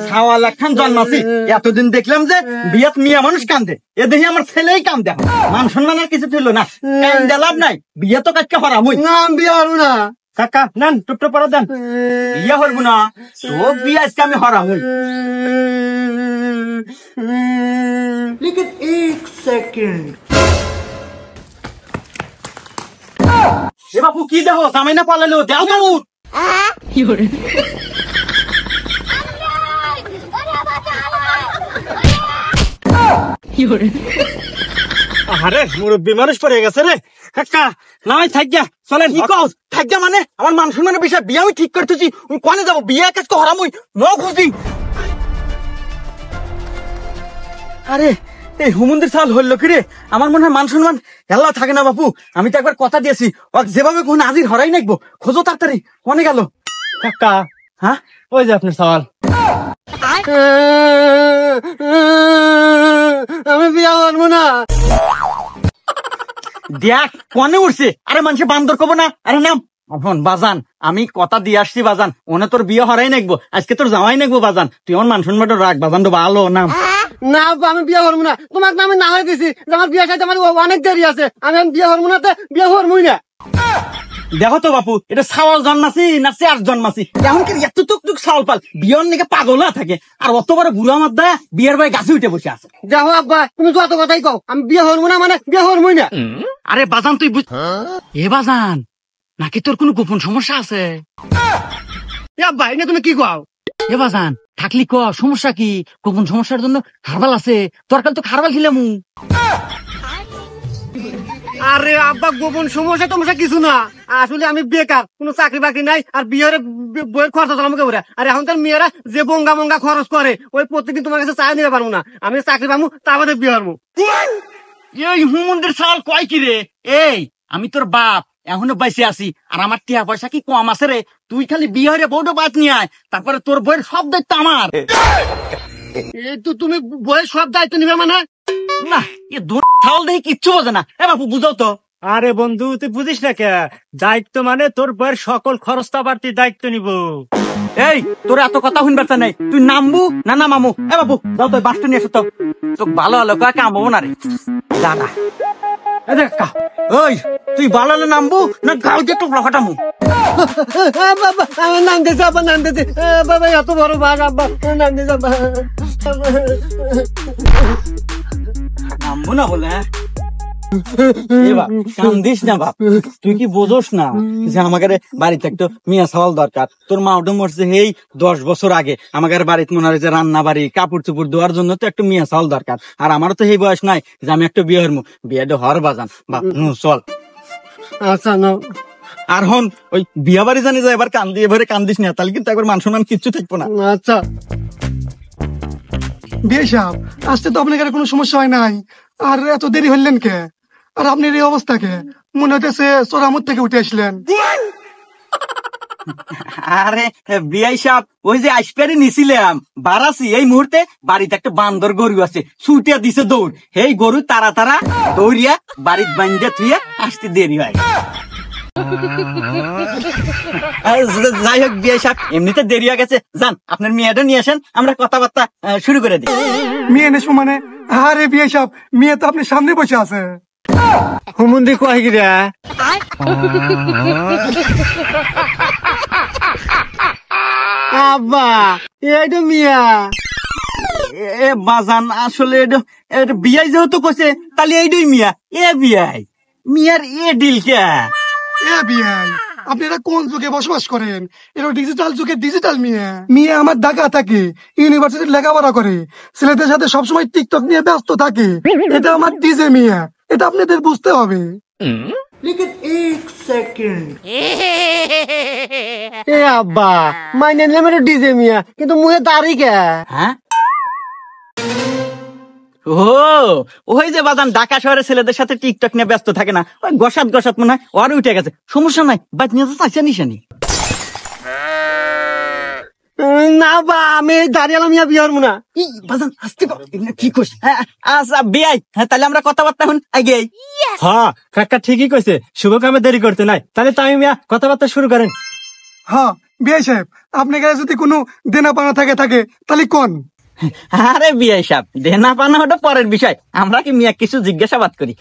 ছাওয়াল একখান জন্মাছি, এতদিন দেখলাম যে বিয়াত মিয়া মানুষ কান্দে, এ দেখি আমার ছেলেই কান্দে। মান সম্মান আর কিছু ছিল না, কান্দে লাভ নাই। বিয়া তো কাজকে হরামই না, বিয়া হরবো না কাকা। নেন টুপটা পরা দেন, বিয়া হরবো না তো বিয়া আজকে আমি হরামই। लेकिन एक सेकंड এ বাবু কি দেখো, জামাই না পালালো, দেও তো কি করে। আরে মুরব্বী মানুষ পড়ে গেছে রে কাকা, নাই থাক চলেন। কি কও থাক মানে আমার মান সম্মানের বিষয়, বিয়ে আমি ঠিক করতেছি, কোনে যাবো, বিয়ে কাজ হরামই ন খুঁজি। আরে এই হুমন্দির সাল হইল কি রে, আমার মনে হয় মান সম্মান এল্লা থাকে না বাপু। আমি তো একবার কথা দিয়েছি, যেভাবে কোন আজির হরাই নাকবো, খোঁজো তাড়াতাড়ি। কোনে গেল কাকা? হ্যাঁ ওই যে আপনার সওয়াল। আমি বিয়া করবো না। দেখ কনে উঠছে, আরে মানুষে বান্দর কব না। আরে নাম এখন বাজান, আমি কথা দিয়ে আসছি বাজান, ওনে তোর বিয়ে হরাই নাকবো, আজকে তোর জামাই নাকবো বাজান। তুই আমার মান সম্মান রাখ বাজান, তো ভালো নাম না। আমি বিয়ে করবো না, তোমাকে আমি না হয়ে দিছি, আমার বিয়ে সাথে আমার অনেক দেরি আছে, আমি বিয়ে করবো না, বিয়ে করবোই না। দেখো তো বাপু, এটা ছাওয়াল জন্মাছি না চেয়ার জন্মাছি, এখন কি এত টুকটুক ছাওয়াল পাল, বিয়ের নাকি পাগল না থাকে। আর অত বড় বুড়া মার দেয় বিয়ের ভাই গাছে উঠে বসে আছে। দেখো আব্বা, তুমি যত কথাই কও, আমি বিয়ে করবো না মানে বিয়ে করবোই না। আরে বাজান তুই বুঝ, এ বাজান নাকি তোর কোনো গোপন সমস্যা আছে? আব্বা এনে তুমি কি কও? এ বাজান থাকলি ক, সমস্যা কি? গোপন সমস্যার জন্য হারবাল আছে, তরকাল তো হারবাল খিলাম। আরে আব্বা গোপন সমস্যা টমস্যা কিছু না, আসলে আমি বেকার, কোনো চাকরি বাকরি নাই, আর বিয়ের বইয়ের খরচ চালাম কেবরা। আর এখন তার মেয়েরা যে বঙ্গা মঙ্গা খরচ করে, ওই প্রত্যেকদিন তোমার কাছে চায় নিতে পারবো না। আমি চাকরি পাবো, তা বাদে বিয়ে হবো। এই হুমন্দির সাল কয় কি রে? এই আমি তোর বাপ, এখনো বাইসে আছি, আর আমার টিয়া পয়সা কি কম আছে রে? তুই খালি বিয়ে হয়ে বউটা বাদ নিয়ে আয়, তারপরে তোর বইয়ের সব দায়িত্ব আমার। এই তো তুমি বইয়ের সব দায়িত্ব নিবে মানে? না এ ছাল দেখি কিচ্ছু বোঝে না। এ বাপু বুঝাও তো। আরে বন্ধু তুই বুঝিস না কে, দায়িত্ব মানে তোর বইয়ের সকল খরচ বাড়তি দায়িত্ব নিব। এই তোর এত কথা শুনবার নেই, তুই নামবু না নামামু? এ বাপু যাও তো, বাসটা নিয়ে এসো তো, তোকে ভালো হলো কামাবো না রে দাদা। ওই তুই ভালো হলে নামবু না গাল দিয়ে টুকরা ফাটামু? নামতেছে আবার নামতেছে বাবা, এত বড় ভাগ আব্বা, নামতেছে আব্বা। নামবো না বলে কান্দিস না বাপ, তুই কি বোঝোস না যে আমাদের বাড়িতে একটা মিয়া ছাওয়াল দরকার। তোর মা ওটা মরছে এই 10 বছর আগে, আমাদের বাড়িতে মনে হয় যে রান্না বাড়ি কাপড় চুপড় দেওয়ার জন্য তো একটা মিয়া ছাওয়াল দরকার। আর আমারও তো এই বয়স নাই যে আমি একটা বিয়ে হরমু, বিয়েটা হর বাজান বাপ। চল আচ্ছা না। আর হন ওই বিয়া বাড়ি জানি যে এবার কান্দি, এবারে কান্দিস না, তাহলে কিন্তু একবার মান সম্মান কিচ্ছু থাকবো না। আচ্ছা বিয়ে সাহেব, আসতে তো আপনার কোনো সমস্যা হয় নাই, আর এত দেরি হইলেন কে? আর আপনার এই অবস্থা কে? মনে হইতেছে চোরামুর থেকে উঠে আসলেন। আরে বিয়াই সাহেব, ওই যে আইসপেরে নিছিলাম বারাসি, এই মুহূর্তে বাড়িতে একটা বান্দর গরু আছে, ছুটিয়া দিছে দৌড়, এই গরু তারা তারা দৌড়িয়া বাড়িতে বান্ধিয়া থুইয়া আসতে দেরি হয়। যাই হোক বিয়াই সাহেব, এমনিতে দেরি হয়ে গেছে, যান আপনার মেয়েটা নিয়ে আসেন, আমরা কথাবার্তা শুরু করে দিই। মেয়ে নেশো মানে? আরে বিয়ে সাহেব, মেয়ে তো আপনার সামনে বসে আছে। হুমন্দি কয় কি রে? আব্বা এইটা মিয়া। এ বাজান আসলে এটা বিয়াই যেহেতু কইছে, তাহলে এইটাই মিয়া। এ বিয়াই মিয়ার এ ডিল কে? এ বিয়াই, আপনারা কোন যুগে বসবাস করেন? এটা ডিজিটাল যুগে ডিজিটাল মেয়ে। মেয়ে আমার ঢাকা থাকে, ইউনিভার্সিটির লেখাপড়া করে, ছেলেদের সাথে সবসময় টিকটক নিয়ে ব্যস্ত থাকে। এটা আমার ডিজে মেয়ে, এটা আপনাদের বুঝতে হবে। लेकिन एक सेकंड এ আব্বা মাইনে নিলাম এটা ডিজে মিয়া, কিন্তু মুহে দাড়ি কে? হ্যাঁ ও ওই যে বাজান ঢাকা শহরের ছেলেদের সাথে টিকটক নিয়ে ব্যস্ত থাকে না, ওই গসাত গসাত মনে হয় ওর উঠে গেছে। সমস্যা নাই, বাদ নিয়ে চাইছে নিশানি না বা আমি দাঁড়িয়ে বিয়ে হবো না। বাজান আসতে কি কইস? আচ্ছা বিয়াই, তাহলে আমরা কথাবার্তা এখন আগে। হ্যাঁ কাকা ঠিকই কইছে, শুভ কামে দেরি করতে নাই, তাহলে তাই মিয়া কথাবার্তা শুরু করেন। হ্যাঁ বিআই সাহেব, আপনার কাছে যদি কোনো দেনা পানা থাকে তাহলে কোন। আরে বিয়াই সাহেব, দেনা পানা ওটা পরের বিষয়, আমরা কি মিয়া কিছু জিজ্ঞাসাবাদ করি।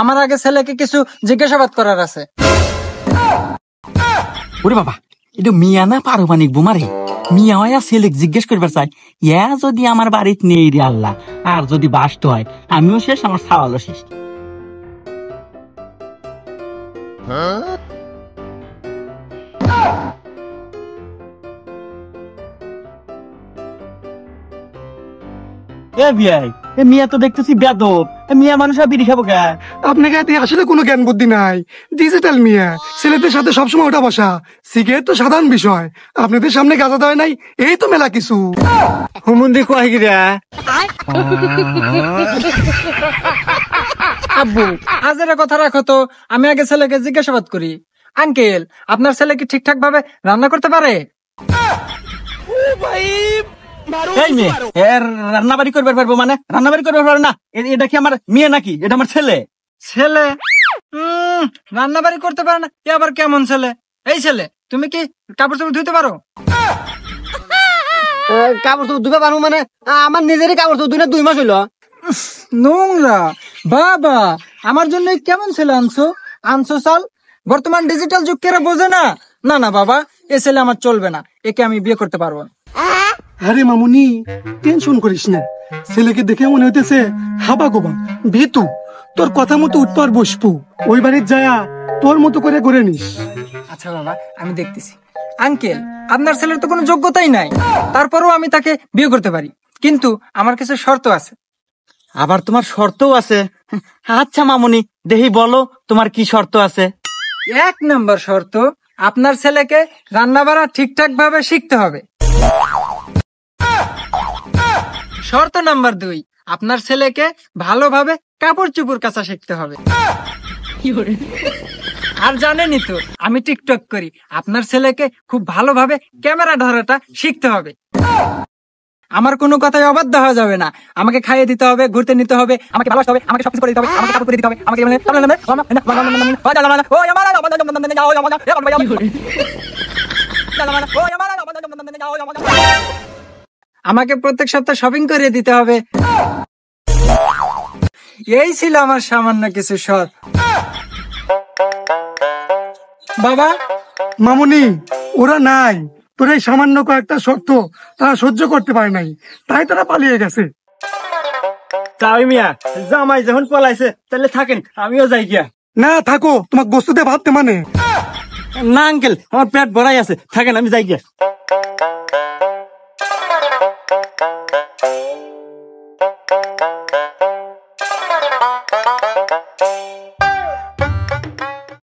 আমার আগে ছেলেকে কিছু জিজ্ঞাসাবাদ করার আছে। ওরে বাবা, এটা মিয়া না পারমাণিক বোমারে। মিয়া হয় ছেলে জিজ্ঞেস করবার চাই, ইয়া যদি আমার বাড়িতে নেই রে আল্লাহ, আর যদি বাস্ট হয় আমিও শেষ, আমার সাওয়ালও শেষ। এ বিয়াই, এ মিয়া তো দেখতেছি বেদব। মিয়া মানুষ আর বিড়ি খাবো কে? আপনার কাছে আসলে কোনো জ্ঞান বুদ্ধি নাই। ডিজিটাল মিয়া, ছেলেদের সাথে সবসময় ওঠা বসা, সিগারেট তো সাধারণ বিষয়, আপনাদের সামনে গাঁজা দেয় নাই, এই তো মেলা কিছু। হুমুন্দি কয় গিরা আব্বু, আজের কথা রাখো তো, আমি আগে ছেলেকে জিজ্ঞাসাবাদ করি। আঙ্কেল, আপনার ছেলে কি ঠিকঠাক ভাবে রান্না করতে পারে? এই মেয়ে, এর রান্নাবাড়ি করবার পারবো মানে? রান্নাবাড়ি করবার পারবো না? এটা কি আমার মেয়ে নাকি? এটা আমার ছেলে। ছেলে রান্না বাড়ি করতে পারে না, এ আবার কেমন ছেলে? এই ছেলে, তুমি কি কাপড় চোপড় ধুতে পারো? কাপড় চোপড় ধুবে পারবো মানে? আমার নিজেরই কাপড় চোপড় ধুই না 2 মাস হইলো। নোংরা বাবা, আমার জন্য কেমন ছেলে আনছো চাল? বর্তমান ডিজিটাল যুগ কেরা বোঝে না। না না বাবা, এ ছেলে আমার চলবে না, একে আমি বিয়ে করতে পারবো না। আরে মামুনি, টেনশন করিস না, ছেলেকে দেখে মনে হইতেছে হাবা গোবা ভীতু। তোর কথা মতো উঠপার বসবো, ওই বাড়ির যায়া তোর মতো করে ঘুরে নিস। আচ্ছা বাবা, আমি দেখতেছি। আঙ্কেল, আপনার ছেলের তো কোনো যোগ্যতাই নাই, তারপরেও আমি তাকে বিয়ে করতে পারি, কিন্তু আমার কিছু শর্ত আছে। আবার তোমার শর্তও আছে? আচ্ছা মামুনি, দেখি বলো তোমার কি শর্ত আছে। 1 নম্বর শর্ত, আপনার ছেলেকে রান্না বাড়া ঠিকঠাক ভাবে শিখতে হবে। শর্ত নাম্বার 2, আপনার ছেলেকে ভালোভাবে কাপড় চোপড় কাচা শিখতে হবে। আর জানেনই তো আমি টিকটক করি, আপনার ছেলেকে খুব ভালোভাবে ক্যামেরা ধরাটা শিখতে হবে। আমার কোনো কথাই অবাধ্য হওয়া যাবে না। আমাকে খাইয়ে দিতে হবে, ঘুরতে নিতে হবে, আমাকে ভালোবাসতে হবে, আমাকে সবকিছু করে দিতে হবে, আমাকে কাপড় করে দিতে হবে, আমাকে প্রত্যেক সপ্তাহে শপিং করে দিতে হবে। এই ছিল আমার সামান্য কিছু শর্ত। বাবা, মামুনি, ওরা নাই, তোর এই সামান্য কয়েকটা শর্ত তারা সহ্য করতে পারে নাই, তাই তারা পালিয়ে গেছে। তাই মিয়া, জামাই যখন পলাইছে তাহলে থাকেন, আমিও যাই গিয়া। না থাকো, তোমাকে বস্তুতে ভাবতে মানে। না আঙ্কেল, আমার পেট ভরাই আছে, থাকেন আমি যাই গিয়া।